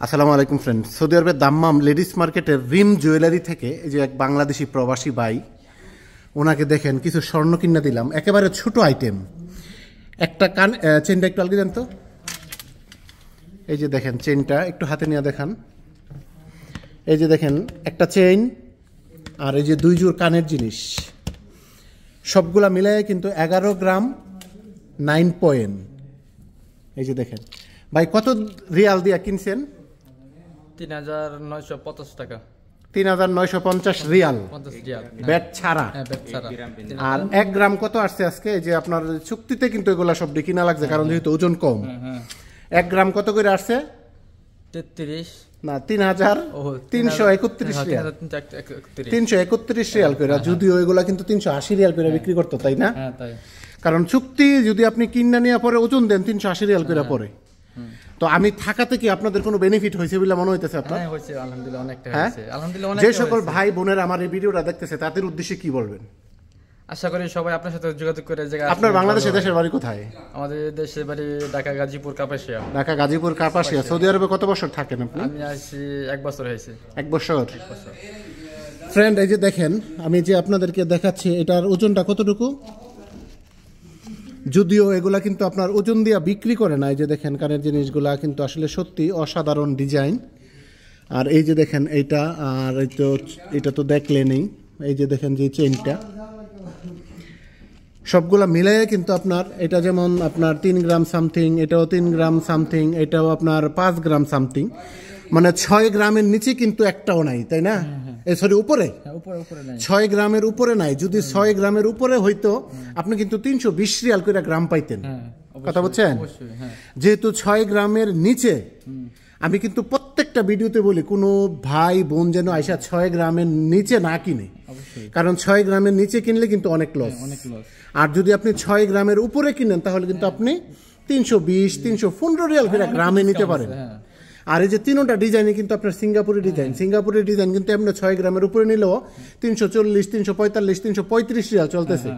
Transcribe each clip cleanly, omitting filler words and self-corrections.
আসসালামু আলাইকুম friend. Saudi আরবের দাম্মাম লেডিস মার্কেটের রিম জুয়েলারি থেকে এই যে এক বাংলাদেশি প্রবাসী ভাই, ওনাকে দেখেন কিছু স্বর্ণ কিনে দিলাম, একেবারে ছোট আইটেম। একটা চেনটা একটু আলগে দেন তো। এই যে দেখেন চেনটা, একটু হাতে নিয়ে দেখান। এই যে দেখেন একটা চেইন আর এই যে 2 জোড় কানের জিনিস, সবগুলা মিলায় কিন্তু 11 গ্রাম 9 পয়েন্ট। এই যে দেখেন ভাই, কত রিয়াল দিয়া কিনছেন? ৩৯৫০ টাকা। ৩৯৫০ রিয়াল ব্যাট ছাড়া। আর 1 গ্রাম কত আসছে আজকে? এই যে আপনার চুক্তিতে কিন্তু এগুলা সব কিনা লাগছে, কারণ যেহেতু ওজন কম। 1 গ্রাম কত করে আসছে? 33 না ৩৩৩১ রিয়াল। ৩৩১ রিয়াল করে, যদিও এগুলা কিন্তু ৩৮০ রিয়াল করে বিক্রি করতো, তাই না? কারণ চুক্তি যদি আপনি কিনা নিয়ে পরে ওজন দেন ৩৮০ রিয়াল করে পরে। তো আমি থাকাতে কি আপনাদের কোনো বেনিফিট হয়েছে বলে মনে হইতেছে আপনার? হ্যাঁ হয়েছে, আলহামদুলিল্লাহ অনেকটা হয়েছে। আলহামদুলিল্লাহ অনেকটা। যে সকল ভাই বোনেরা আমার এই ভিডিওটা দেখতেছে তাদের উদ্দেশ্যে কি বলবেন? আশা করি সবাই আপনার সাথে যোগাযোগ করে জায়গা। আপনার বাংলাদেশে দেশের বাড়ি কোথায়? আমাদের দেশের বাড়ি ঢাকা গাজীপুর কাপাসিয়া। ঢাকা গাজীপুর কাপাসিয়া। সৌদি আরবে কত বছর থাকেন আপনি? আমি আসছি 1 বছর হয়েছে। 1 বছর। ফ্রেন্ড, এই যে দেখেন আমি যে আপনাদেরকে দেখাচ্ছি, এটার ওজনটা কতটুকু? যদিও এগুলা কিন্তু আপনার ওজন দিয়ে বিক্রি করে না। এই যে দেখেন কানের জিনিসগুলা কিন্তু আসলে সত্যি অসাধারণ ডিজাইন। আর এই যে দেখেন এইটা, আর এটা তো দেখলেনই। এই যে দেখেন যে চেইনটা, সবগুলা মিলাই কিন্তু আপনার এটা যেমন আপনার 3 গ্রাম সামথিং, এটাও 3 গ্রাম সামথিং, এটাও আপনার 5 গ্রাম সামথিং, মানে 6 গ্রামের নিচে কিন্তু একটাও নাই, তাই না? সরি, উপরে 6 গ্রামের উপরে নাই। যদি 6 গ্রামের উপরে হইতো আপনি কিন্তু 320 রিয়াল করে গ্রাম পাইতেন। কথা বলছেন? যেহেতু 6 গ্রামের নিচে, আমি কিন্তু প্রত্যেকটা ভিডিওতে বলি কোনো ভাই বোন যেন আইসা 6 গ্রামের নিচে না কিনে, কারণ 6 গ্রামের নিচে কিনলে কিন্তু অনেক লস। আর যদি আপনি 6 গ্রামের উপরে কিনেন তাহলে কিন্তু আপনি 320 315 রিয়াল করে গ্রামে নিতে পারেন। আর এই যে তিনটা ডিজাইনে কিন্তু আপনার সিঙ্গাপুরি ডিজাইন কিন্তু আপনার 6 গ্রামের উপরে নিলেও 340 345 335 রিয়াল চলতেছে।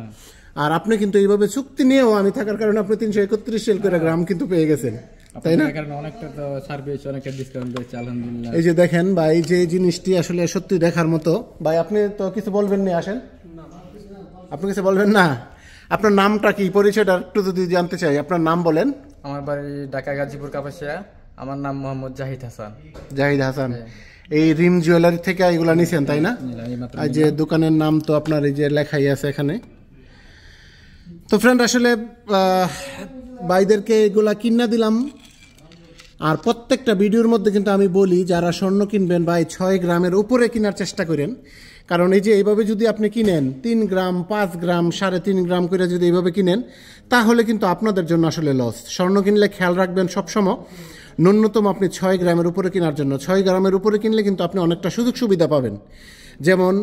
আর আপনি কিন্তু এইভাবে চুক্তি নিয়েও আমি থাকার কারণে আপনি 331 রিয়াল করে গ্রাম কিন্তু পেয়ে গেছেন, তাই না? এই যে দেখেন ভাই, যে জিনিসটি আসলে সত্যি দেখার মতো। ভাই আপনি তো কিছু বলবেন না, আসেন। আপনি কিছু বলবেন না? আপনার নামটা কি, পরিচয়টা একটু যদি জানতে চাই। আপনার নাম বলেন। আমার বাড়ি ঢাকা গাজীপুর কাপাসিয়া। আমার নাম মোহাম্মদ জাহিদ হাসান। জাহিদ হাসান। এই রিম জুয়েলারি থেকে এগুলা নিছেন, তাই না? এই যে দোকানের নাম তো আপনার এই যে লেখাই আছে এখানে। তো ফ্রেন্ড, আসলে ভাইদেরকে এগুলা কিনা দিলাম। আর প্রত্যেকটা ভিডিওর মধ্যে কিন্তু আমি বলি, যারা স্বর্ণ কিনবেন ভাই 6 গ্রামের উপরে কেনার চেষ্টা করেন। কারণ এই যে এইভাবে যদি আপনি কিনেন 3 গ্রাম 5 গ্রাম 3.5 গ্রাম করে যদি এইভাবে কিনেন, তাহলে কিন্তু আপনাদের জন্য আসলে লস। স্বর্ণ কিনলে খেয়াল রাখবেন সবসময় ন্যূনতম আপনি 6 গ্রামের উপরে কেনার জন্য। 6 গ্রামের উপরে কিনলে কিন্তু আপনি অনেকটা সুযোগ সুবিধা পাবেন। যেমন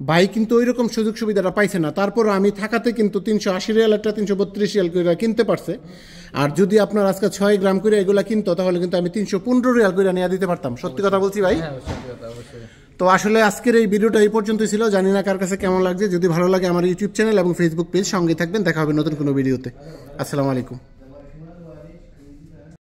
ভাই কিন্তু ওই রকম সুযোগ সুবিধাটা পাইছে না, তারপরও আমি থাকাতে কিন্তু 380 রিয়াল একটা 332 রিয়াল করে কিনতে পারছে। আর যদি আপনার আজকে 6 গ্রাম করে এগুলা কিনতো তাহলে কিন্তু আমি 315 রিয়াল করে নিয়ে দিতে পারতাম। সত্যি কথা বলছি ভাই। তো আসলে আজকের এই ভিডিওটা এই পর্যন্তই ছিল। জানি না কার কাছে কেমন লাগছে। যদি ভালো লাগে আমার ইউটিউব চ্যানেল এবং ফেসবুক পেজ সঙ্গে থাকবেন। দেখা হবে নতুন কোনো ভিডিওতে। আসসালামু আলাইকুম।